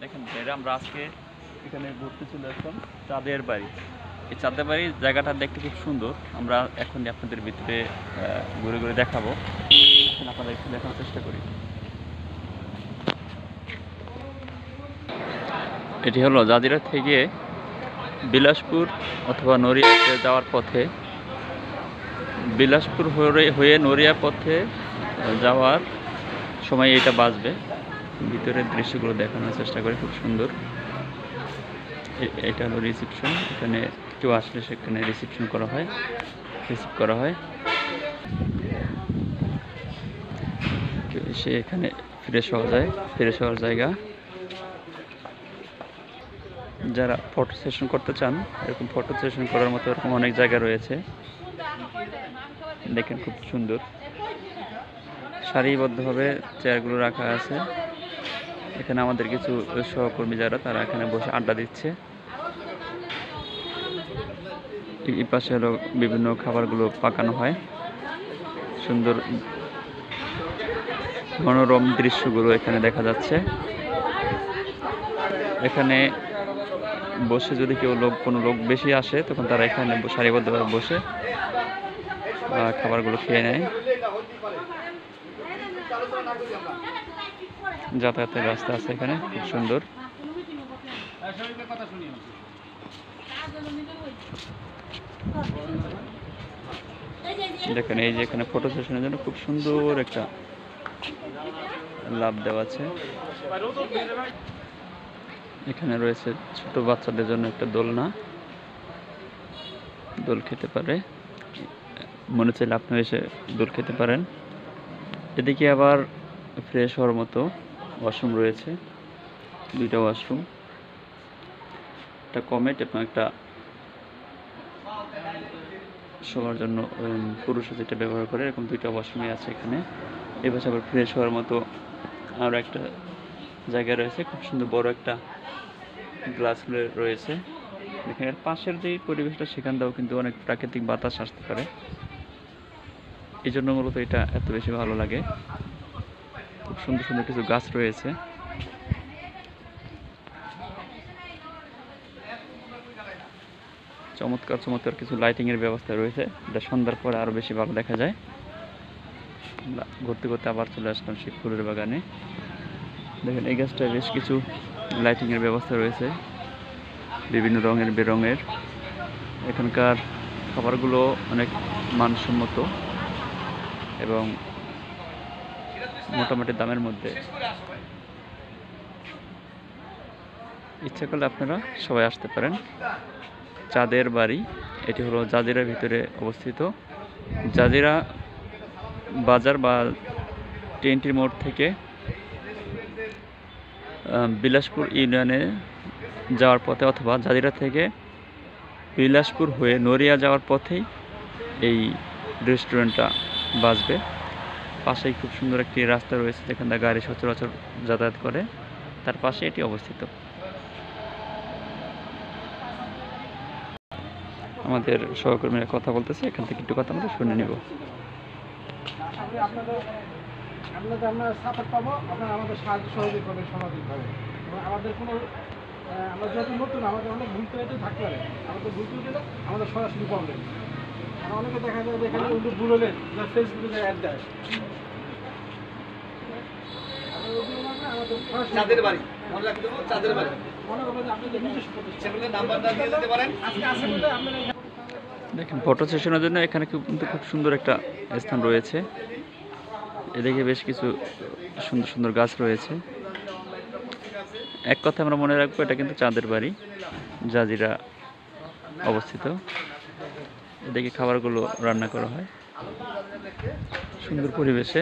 দেখেন ভাইরা, আমরা আজকে এখানে ঘুরতে চলে আসলাম চাঁদের বাড়ি। এই চাঁদের বাড়ির জায়গাটা দেখতে খুব সুন্দর। আমরা এখন আপনাদের ভিতরে ঘুরে ঘুরে দেখাবো। এখন আপনারা একটু দেখার চেষ্টা করি। এটি হলো জাজিরা থেকে বিলাসপুর অথবা নড়িয়াতে যাওয়ার পথে, বিলাসপুর হয়ে নড়িয়া পথে যাওয়ার সময় এটা বাজবে। ভিতরের দৃশ্যগুলো দেখানোর চেষ্টা করি, খুব সুন্দর। এটা হলো রিসিপশন। এখানে কেউ আসলে সেখানে রিসিভ করা হয়। সে এখানে ফ্রেশ হওয়ার জায়গা। যারা ফটো সেশন করতে চান, এরকম ফটো সেশন করার মতো এরকম অনেক জায়গা রয়েছে। দেখেন খুব সুন্দর, সারিবদ্ধভাবে চেয়ারগুলো রাখা আছে। এখানে আমাদের কিছু সহকর্মী যারা, তারা এখানে বসে আড্ডা দিচ্ছে। এই পাশে হলো বিভিন্ন খাবারগুলো পাকানো হয়। সুন্দর মনোরম দৃশ্যগুলো এখানে দেখা যাচ্ছে। এখানে বসে যদি কোনো লোক বেশি আসে, তখন তারা এখানে সারিবদ্ধভাবে বসে খাবারগুলো খেয়ে নেয়। যাতায়াতের রাস্তা আছে এখানে, খুব সুন্দর। দেখেন এই যে এখানে ফটো সেশনের জন্য খুব সুন্দর একটা লাভ দেওয়া আছে। এখানে রয়েছে ছোট বাচ্চাদের জন্য একটা দোলনা, দোল খেতে পারে। মনে চাইলে আপনিও এসে দোল খেতে পারেন। এদিকে আবার ফ্রেশ হওয়ার মতো ওয়াশরুম রয়েছে, 2টা ওয়াশরুম, একটা কমেট এবং একটা সবার জন্য পুরুষরা যেটা ব্যবহার করে, এরকম 2টা ওয়াশরুমই আছে এখানে। এবার আবার ফ্রেশ হওয়ার মতো আরও একটা জায়গা রয়েছে, খুব সুন্দর বড় একটা গ্লাস রয়েছে। এখানে পাশের যে পরিবেশটা, সেখানটাও কিন্তু অনেক প্রাকৃতিক বাতাস আসতে পারে। এই জন্য মূলত এটা এত বেশি ভালো লাগে। খুব সুন্দর সুন্দর কিছু গাছ রয়েছে। চমৎকার কিছু লাইটিংয়ের ব্যবস্থা রয়েছে, এটা সন্ধ্যার পরে আরও বেশি ভালো দেখা যায়। ঘুরতে ঘুরতে আবার চলে আসলাম সেই ফুলের বাগানে। দেখেন এই গাছটায় বেশ কিছু লাইটিংয়ের ব্যবস্থা রয়েছে, বিভিন্ন রঙের বেরঙের। এখানকার খাবারগুলো অনেক মানসম্মত এবং মোটামুটি দামের মধ্যে। ইচ্ছা করলে আপনারা সবাই আসতে পারেন। চাঁদের বাড়ি, এটি হলো জাজিরার ভিতরে অবস্থিত। জাজিরা বাজার বা টিএনটির মোড় থেকে বিলাসপুর ইউনিয়নে যাওয়ার পথে, অথবা জাজিরা থেকে বিলাসপুর হয়ে নড়িয়া যাওয়ার পথেই এই রেস্টুরেন্টটা বাসবে। পাশেই খুব সুন্দর একটি রাস্তা রয়েছে, যেখানে গাড়ি সচরাচর যাতায়াত করে, তার পাশে এটি অবস্থিত। আমাদের সহকর্মীরা কথা বলতেছে, এখান থেকে একটু কথা আমরা শুনে নিব। আমরা সাপোর্ট পাবো, আপনারা আমাদের সাহায্য সহযোগী করবেন সামাজিকভাবে। এবং আমাদের কোনো আমরা যেহেতু নতুন, আমাদের অনেক ভুল ত্রুটি থাকতে পারে। আমাদের ভুল ত্রুটি আমাদের সরাসরি প্রবলেম। আর অনেকে দেখা যায় যে এখানে কিন্তু ভুল হলে ফেসবুকে অ্যাড দেয়। চাঁদের বাড়ি মনে রাখতে দেবো, চাঁদের বাড়ি মনে করবেন যে আপনি নিজস্ব সেগুলোর নাম্বারটা দিয়ে দিতে পারেন। আজকে আসে বলে আপনারা দেখেন ফটো সেশনের জন্য এখানে কিন্তু খুব সুন্দর একটা স্থান রয়েছে। এদিকে বেশ কিছু সুন্দর সুন্দর গাছ রয়েছে। এক কথা আমরা মনে রাখবো, এটা কিন্তু চাঁদের বাড়ি, জাজিরা অবস্থিত। এদিকে খাবারগুলো রান্না করা হয় সুন্দর পরিবেশে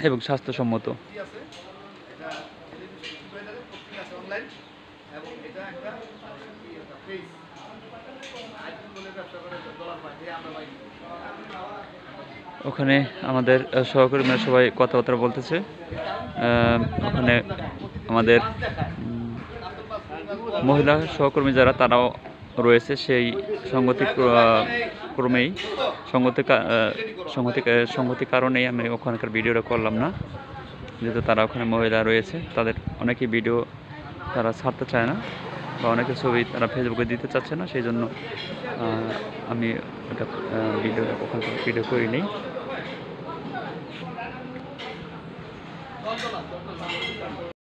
এবং স্বাস্থ্যসম্মত। ওখানে আমাদের সহকর্মীরা সবাই কথাবার্তা বলতেছে। ওখানে আমাদের মহিলা সহকর্মী যারা, তারাও রয়েছে। সেই সংগতি কারণেই আমি ওখানকার ভিডিওটা করলাম না, যেহেতু তারা ওখানে মহিলা রয়েছে। তাদের অনেকেই ভিডিও তারা ছাড়তে চায় না, বা অনেকের ছবি তারা ফেসবুকে দিতে চাচ্ছে না, সেই জন্য আমি ওটা ভিডিওটা ওখান থেকে ভিডিও করিনি।